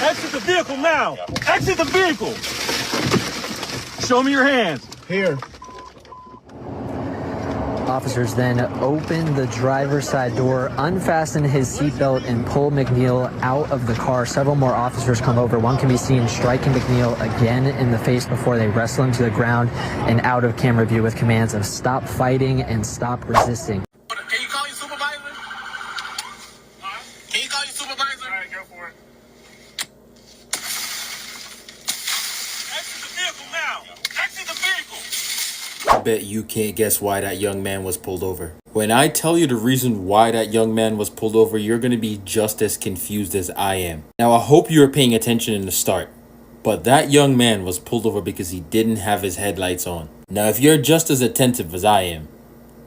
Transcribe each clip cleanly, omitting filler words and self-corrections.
Exit the vehicle now. Exit the vehicle. Show me your hands. Here. Officers then open the driver's side door, unfasten his seatbelt, and pull McNeil out of the car. Several more officers come over. One can be seen striking McNeil again in the face before they wrestle him to the ground and out of camera view with commands of stop fighting and stop resisting. Can you call your supervisor? Can you call your supervisor? All right, go for it. Exit the vehicle now. Exit the vehicle. I bet you can't guess why that young man was pulled over. When I tell you the reason why that young man was pulled over, you're going to be just as confused as I am. Now, I hope you were paying attention in the start, but that young man was pulled over because he didn't have his headlights on. Now, if you're just as attentive as I am,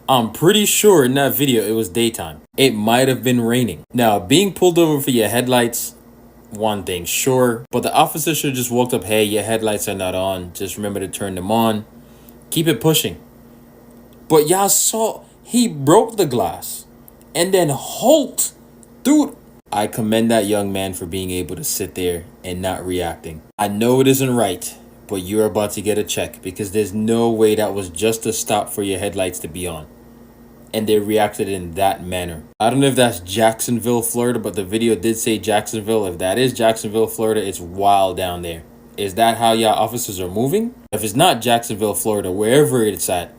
I'm pretty sure in that video it was daytime. It might have been raining. Now, being pulled over for your headlights, one thing, sure, but the officer should have just walked up, hey, your headlights are not on, just remember to turn them on. Keep it pushing. But y'all saw he broke the glass and then halt. Dude, I commend that young man for being able to sit there and not reacting. I know it isn't right, but you're about to get a check because there's no way that was just a stop for your headlights to be on. And they reacted in that manner. I don't know if that's Jacksonville, Florida, but the video did say Jacksonville. If that is Jacksonville, Florida, it's wild down there. Is that how y'all officers are moving? If it's not Jacksonville, Florida, wherever it's at,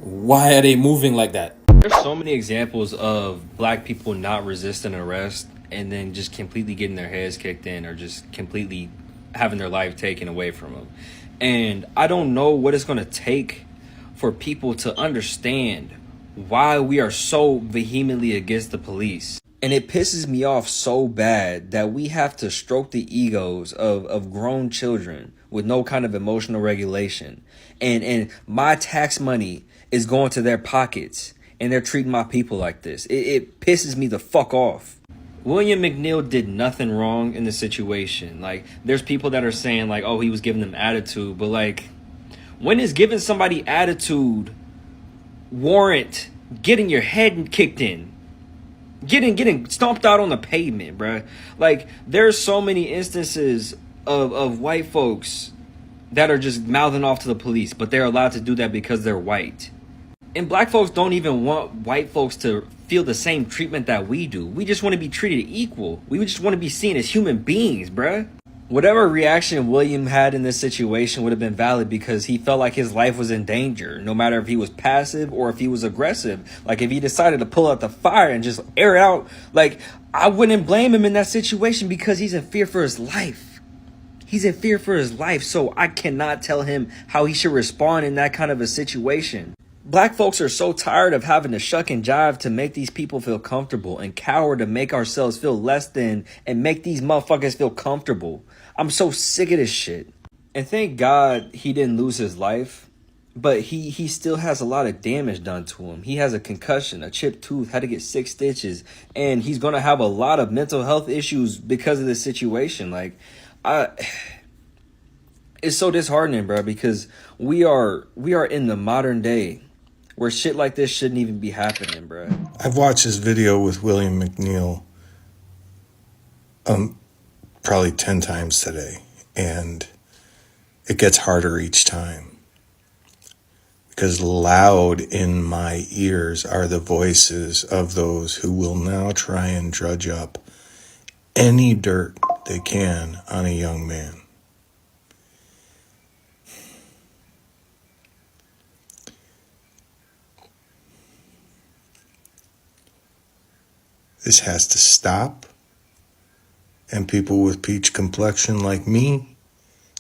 why are they moving like that? There's so many examples of black people not resisting arrest and then just completely getting their heads kicked in or just completely having their life taken away from them. And I don't know what it's going to take for people to understand why we are so vehemently against the police. And it pisses me off so bad that we have to stroke the egos of grown children with no kind of emotional regulation. And my tax money is going to their pockets and they're treating my people like this. It pisses me the fuck off. William McNeil did nothing wrong in the situation. Like, there's people that are saying like, oh, he was giving them attitude. But like, when is giving somebody attitude warrant getting your head kicked in? Getting stomped out on the pavement, bruh. Like, there's so many instances of white folks that are just mouthing off to the police, but they're allowed to do that because they're white. And black folks don't even want white folks to feel the same treatment that we do. We just want to be treated equal. We just want to be seen as human beings, bruh. Whatever reaction William had in this situation would have been valid because he felt like his life was in danger, no matter if he was passive or if he was aggressive. Like, if he decided to pull out the fire and just air it out, like, I wouldn't blame him in that situation because he's in fear for his life. He's in fear for his life, so I cannot tell him how he should respond in that kind of a situation. Black folks are so tired of having to shuck and jive to make these people feel comfortable and cower to make ourselves feel less than and make these motherfuckers feel comfortable. I'm so sick of this shit. And thank God he didn't lose his life, but he still has a lot of damage done to him. He has a concussion, a chipped tooth, had to get 6 stitches, and he's going to have a lot of mental health issues because of this situation. Like, it's so disheartening, bro, because we are in the modern day where shit like this shouldn't even be happening, bro. I've watched this video with William McNeil probably 10 times today, and it gets harder each time because loud in my ears are the voices of those who will now try and drudge up any dirt they can on a young man. This has to stop, and people with peach complexion like me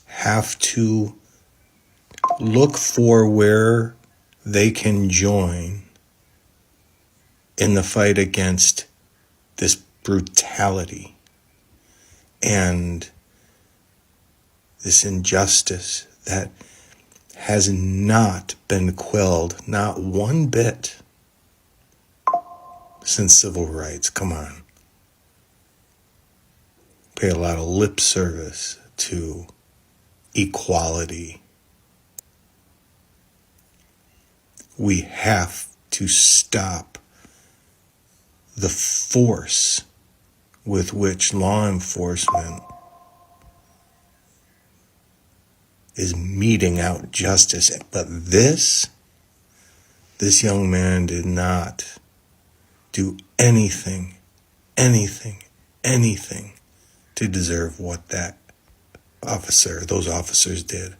have to look for where they can join in the fight against this brutality and this injustice that has not been quelled, not one bit, since civil rights. Come on. Pay a lot of lip service to equality. We have to stop the force with which law enforcement is meting out justice. But this young man did not do anything to deserve what those officers did.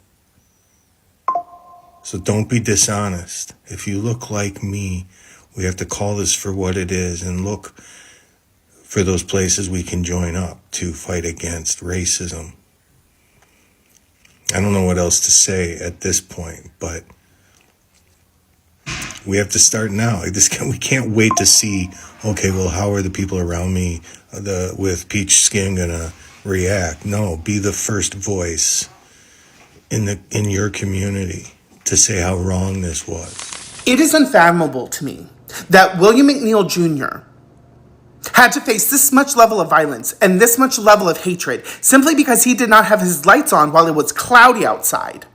So don't be dishonest. If you look like me, we have to call this for what it is and look for those places we can join up to fight against racism. I don't know what else to say at this point, but we have to start now. We can't wait to see, okay, well, how are the people around me with peach skin gonna react? No, be the first voice in your community to say how wrong this was. It is unfathomable to me that William McNeil Jr. had to face this much level of violence and this much level of hatred simply because he did not have his lights on while it was cloudy outside.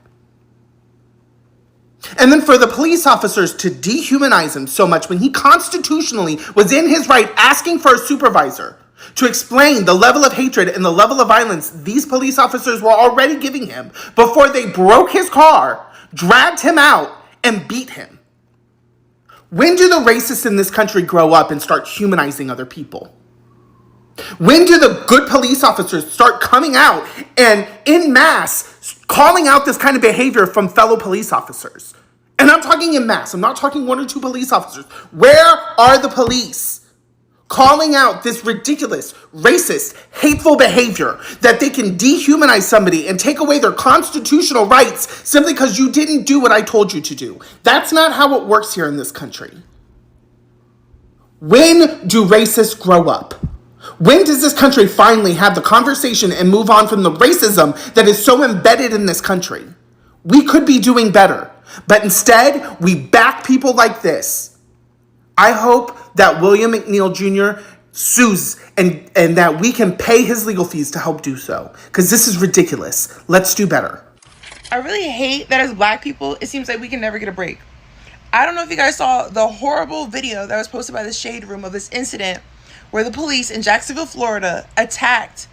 And then for the police officers to dehumanize him so much when he constitutionally was in his right asking for a supervisor to explain the level of hatred and the level of violence these police officers were already giving him before they broke his car, dragged him out, and beat him. When do the racists in this country grow up and start humanizing other people? When do the good police officers start coming out and en masse calling out this kind of behavior from fellow police officers? And I'm talking en masse. I'm not talking one or two police officers. Where are the police calling out this ridiculous, racist, hateful behavior that they can dehumanize somebody and take away their constitutional rights simply because you didn't do what I told you to do? That's not how it works here in this country. When do racists grow up? When does this country finally have the conversation and move on from the racism that is so embedded in this country? We could be doing better, but instead, we back people like this. I hope that William McNeil Jr. sues and that we can pay his legal fees to help do so, because this is ridiculous. Let's do better. I really hate that as Black people, it seems like we can never get a break. I don't know if you guys saw the horrible video that was posted by the Shade Room of this incident where the police in Jacksonville, Florida attacked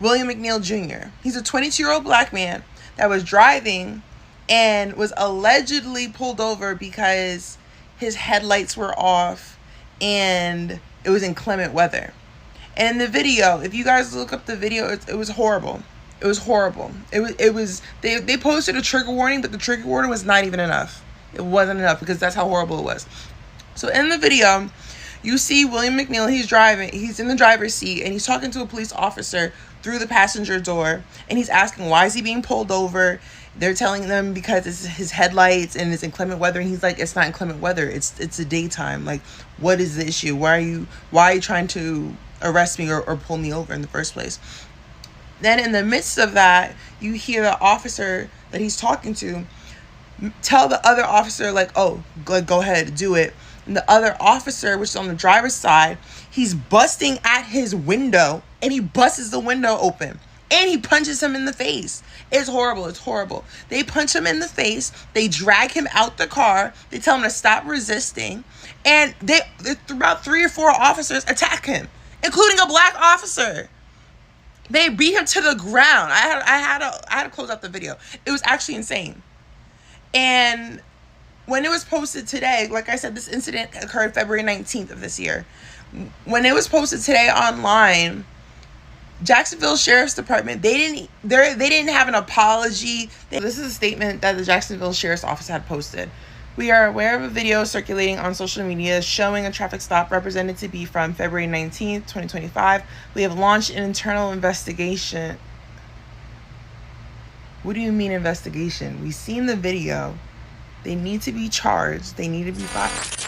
William McNeil Jr. He's a 22-year-old Black man that was driving and was allegedly pulled over because his headlights were off and it was inclement weather. And in the video, if you guys look up the video, it was horrible. It was horrible. They posted a trigger warning, but the trigger warning was not even enough. It wasn't enough because that's how horrible it was. So in the video, you see William McNeil, he's in the driver's seat and he's talking to a police officer through the passenger door and he's asking, why is he being pulled over? They're telling them because it's his headlights and it's inclement weather, and he's like, it's not inclement weather, it's the daytime. Like, what is the issue? Why are you trying to arrest me or pull me over in the first place? Then in the midst of that, you hear the officer that he's talking to tell the other officer, like, oh, go ahead, do it. And the other officer, which is on the driver's side, he's busting at his window and he busts the window open and he punches him in the face. It's horrible. It's horrible. They punch him in the face. They drag him out the car. They tell him to stop resisting. And they about 3 or 4 officers attack him, including a Black officer. They beat him to the ground. I had to close out the video. It was actually insane. And when it was posted today, like I said, this incident occurred February 19th of this year. When it was posted today online, Jacksonville Sheriff's Department, they didn't have an apology. This is a statement that the Jacksonville Sheriff's Office had posted. We are aware of a video circulating on social media showing a traffic stop represented to be from February 19th, 2025. We have launched an internal investigation. What do you mean investigation? We've seen the video. They need to be charged. They need to be fired.